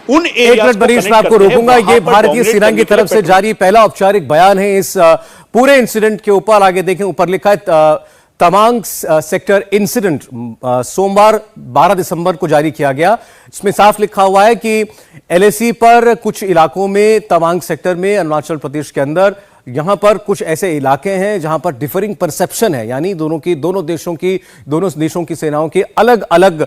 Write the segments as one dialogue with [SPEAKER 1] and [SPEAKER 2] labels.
[SPEAKER 1] उन
[SPEAKER 2] एक मिनट मनीष, मैं आपको रोकूंगा। ये भारतीय सेना की तरफ से जारी पहला औपचारिक बयान है इस पूरे इंसिडेंट के ऊपर। आगे देखें, ऊपर लिखा है तवांग सेक्टर इंसिडेंट सोमवार 12 दिसंबर को जारी किया गया। इसमें साफ लिखा हुआ है कि एलएसी पर कुछ इलाकों में, तवांग सेक्टर में, अरुणाचल प्रदेश के अंदर, यहां पर कुछ ऐसे इलाके हैं जहां पर डिफरिंग परसेप्शन है, यानी दोनों देशों की सेनाओं की अलग अलग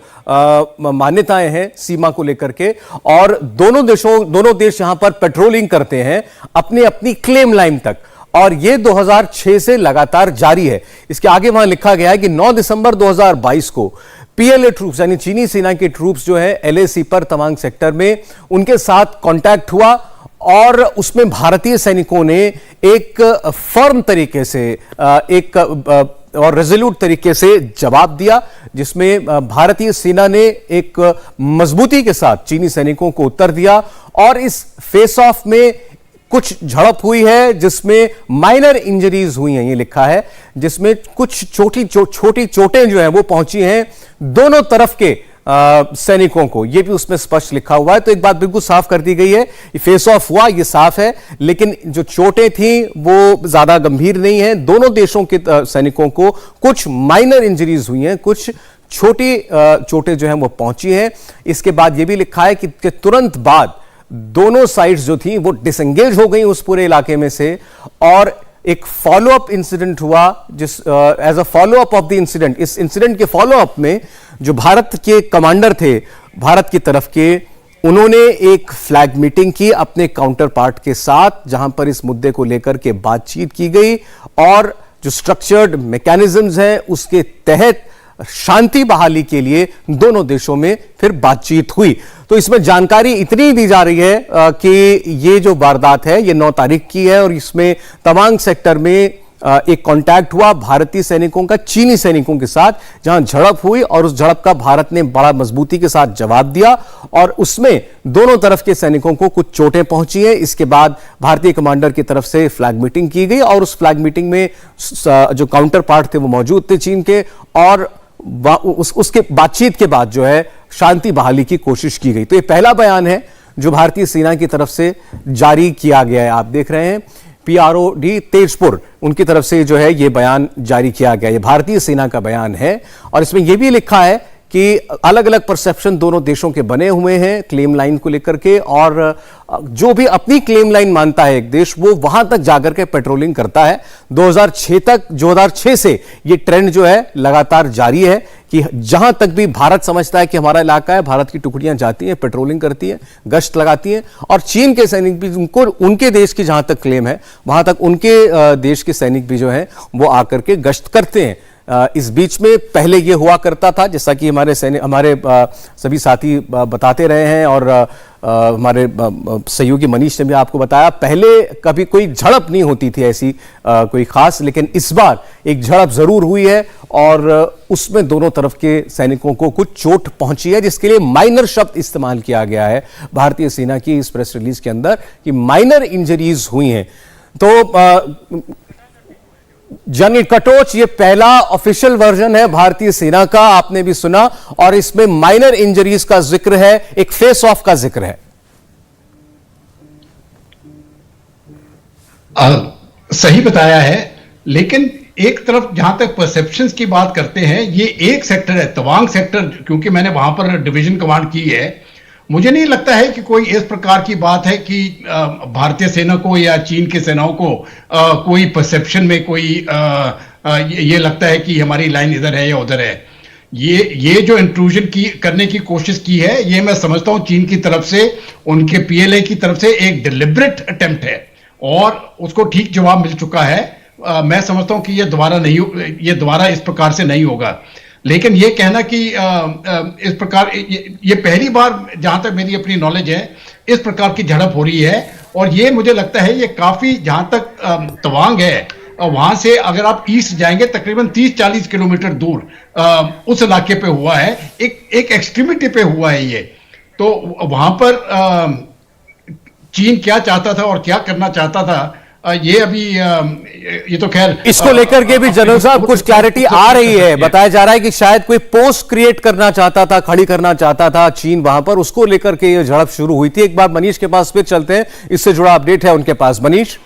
[SPEAKER 2] मान्यताएं हैं सीमा को लेकर के, और दोनों देश यहां पर पेट्रोलिंग करते हैं अपनी अपनी क्लेम लाइन तक, और यह 2006 से लगातार जारी है। इसके आगे वहां लिखा गया है कि 9 दिसंबर 2022 को पीएलए ट्रूप्स यानी चीनी सेना के ट्रूप्स जो है एलएसी पर तवांग सेक्टर में, उनके साथ कांटेक्ट हुआ और उसमें भारतीय सैनिकों ने एक फर्म तरीके से और रेजोल्यूट तरीके से जवाब दिया, जिसमें भारतीय सेना ने एक मजबूती के साथ चीनी सैनिकों को उत्तर दिया। और इस फेस ऑफ में कुछ झड़प हुई है जिसमें माइनर इंजरीज हुई हैं, ये लिखा है, जिसमें कुछ छोटी चोटें जो हैं वो पहुंची हैं दोनों तरफ के सैनिकों को, ये भी उसमें स्पष्ट लिखा हुआ है। तो एक बात बिल्कुल साफ कर दी गई है, फेस ऑफ हुआ ये साफ है, लेकिन जो चोटें थी वो ज्यादा गंभीर नहीं है। दोनों देशों के सैनिकों को कुछ माइनर इंजरीज हुई हैं, कुछ छोटी चोटें जो हैं वो पहुंची हैं। इसके बाद ये भी लिखा है कि तुरंत बाद दोनों साइड्स जो थी वो डिसएंगेज हो गई उस पूरे इलाके में से, और एक फॉलोअप इंसिडेंट हुआ जिस as a follow up of the incident, इस इंसिडेंट के फॉलोअप में जो भारत के कमांडर थे भारत की तरफ के, उन्होंने एक फ्लैग मीटिंग की अपने काउंटर पार्ट के साथ, जहां पर इस मुद्दे को लेकर के बातचीत की गई, और जो स्ट्रक्चर्ड मैकेनिज्म्स हैं उसके तहत शांति बहाली के लिए दोनों देशों में फिर बातचीत हुई। तो इसमें जानकारी इतनी दी जा रही है कि ये जो वारदात है ये 9 तारीख की है, और इसमें तवांग सेक्टर में एक कांटेक्ट हुआ भारतीय सैनिकों का चीनी सैनिकों के साथ, जहां झड़प हुई, और उस झड़प का भारत ने बड़ा मजबूती के साथ जवाब दिया, और उसमें दोनों तरफ के सैनिकों को कुछ चोटें पहुंची हैं। इसके बाद भारतीय कमांडर की तरफ से फ्लैग मीटिंग की गई, और उस फ्लैग मीटिंग में जो काउंटर पार्ट थे वो मौजूद थे चीन के, और उसके बातचीत के बाद जो है शांति बहाली की कोशिश की गई। तो ये पहला बयान है जो भारतीय सेना की तरफ से जारी किया गया है। आप देख रहे हैं PROD तेजपुर, उनकी तरफ से जो है ये बयान जारी किया गया, ये भारतीय सेना का बयान है, और इसमें यह भी लिखा है कि अलग अलग परसेप्शन दोनों देशों के बने हुए हैं क्लेम लाइन को लेकर के, और जो भी अपनी क्लेम लाइन मानता है एक देश, वो वहां तक जाकर के पेट्रोलिंग करता है। 2006 से ये ट्रेंड जो है लगातार जारी है कि जहां तक भी भारत समझता है कि हमारा इलाका है, भारत की टुकड़ियां जाती हैं, पेट्रोलिंग करती हैं, गश्त लगाती हैं, और चीन के सैनिक भी, उनको उनके देश की जहां तक क्लेम है वहां तक उनके देश के सैनिक भी जो है वो आकर के गश्त करते हैं। इस बीच में पहले यह हुआ करता था, जैसा कि हमारे सभी साथी बताते रहे हैं, और हमारे सहयोगी मनीष ने भी आपको बताया, पहले कभी कोई झड़प नहीं होती थी ऐसी कोई खास, लेकिन इस बार एक झड़प जरूर हुई है, और उसमें दोनों तरफ के सैनिकों को कुछ चोट पहुंची है, जिसके लिए माइनर शब्द इस्तेमाल किया गया है भारतीय सेना की इस प्रेस रिलीज के अंदर कि माइनर इंजरीज हुई हैं। तो जनरल कटोच, ये पहला ऑफिशियल वर्जन है भारतीय सेना का, आपने भी सुना, और इसमें माइनर इंजरीज का जिक्र है, एक फेस ऑफ का जिक्र है।
[SPEAKER 3] सही बताया है, लेकिन एक तरफ जहां तक परसेप्शंस की बात करते हैं, ये एक सेक्टर है तवांग सेक्टर, क्योंकि मैंने वहां पर डिवीजन कमांड की है, मुझे नहीं लगता है कि कोई इस प्रकार की बात है कि भारतीय सेना को या चीन के सेनाओं को कोई परसेप्शन में कोई ये लगता है कि हमारी लाइन इधर है या उधर है। ये जो इंट्रूजन करने की कोशिश की है, ये मैं समझता हूं चीन की तरफ से, उनके पीएलए की तरफ से एक डिलिबरेट अटेम्प्ट है, और उसको ठीक जवाब मिल चुका है। मैं समझता हूं कि ये दोबारा इस प्रकार से नहीं होगा। लेकिन ये कहना कि इस प्रकार ये पहली बार, जहां तक मेरी अपनी नॉलेज है, इस प्रकार की झड़प हो रही है, और ये मुझे लगता है ये काफी, जहां तक तवांग है वहां से अगर आप ईस्ट जाएंगे तकरीबन 30-40 किलोमीटर दूर उस इलाके पे हुआ है, एक एक्सट्रीमिटी पे हुआ है ये। तो वहां पर चीन क्या चाहता था और क्या करना चाहता था, ये अभी ये तो खैर
[SPEAKER 2] इसको लेकर के भी जनरल साहब कुछ क्लैरिटी आ रही है। बताया जा रहा है कि शायद कोई पोस्ट क्रिएट करना चाहता था, खड़ी करना चाहता था चीन वहां पर, उसको लेकर के ये झड़प शुरू हुई थी। एक बार मनीष के पास फिर चलते हैं, इससे जुड़ा अपडेट है उनके पास। मनीष।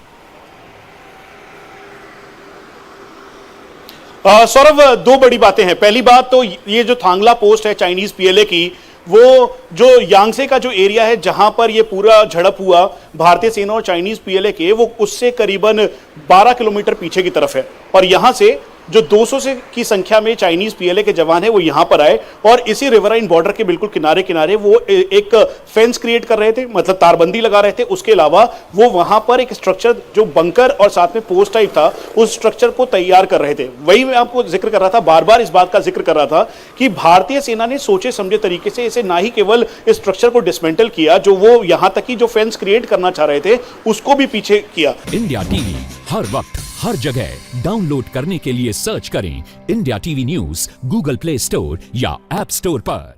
[SPEAKER 1] सौरभ, दो बड़ी बातें हैं। पहली बात तो ये जो थांगला पोस्ट है चाइनीज पीएलए की, वो जो यांगसे का जो एरिया है जहां पर ये पूरा झड़प हुआ भारतीय सेना और चाइनीज पीएलए के, वो उससे करीबन 12 किलोमीटर पीछे की तरफ है। और यहां से जो 200 से की संख्या में चाइनीज पीएलए के जवान है वो यहां पर आए और इसी रिवराइन बॉर्डर के बिल्कुल किनारे किनारे वो एक फेंस क्रिएट कर रहे थे, मतलब तारबंदी लगा रहे थे। उसके अलावा वो वहां पर एक स्ट्रक्चर जो बंकर और साथ में पोस्ट टाइप था, उस स्ट्रक्चर को तैयार कर रहे थे। वही मैं आपको जिक्र कर रहा था, बार बार इस बात का जिक्र कर रहा था कि भारतीय सेना ने सोचे समझे तरीके से इसे ना ही केवल इस स्ट्रक्चर को डिसमेंटल किया, जो वो यहां तक की जो फेंस क्रिएट करना चाह रहे थे उसको भी पीछे किया।
[SPEAKER 4] इंडिया टीवी हर वक्त हर जगह डाउनलोड करने के लिए सर्च करें India TV news Google play store या ऐप स्टोर पर।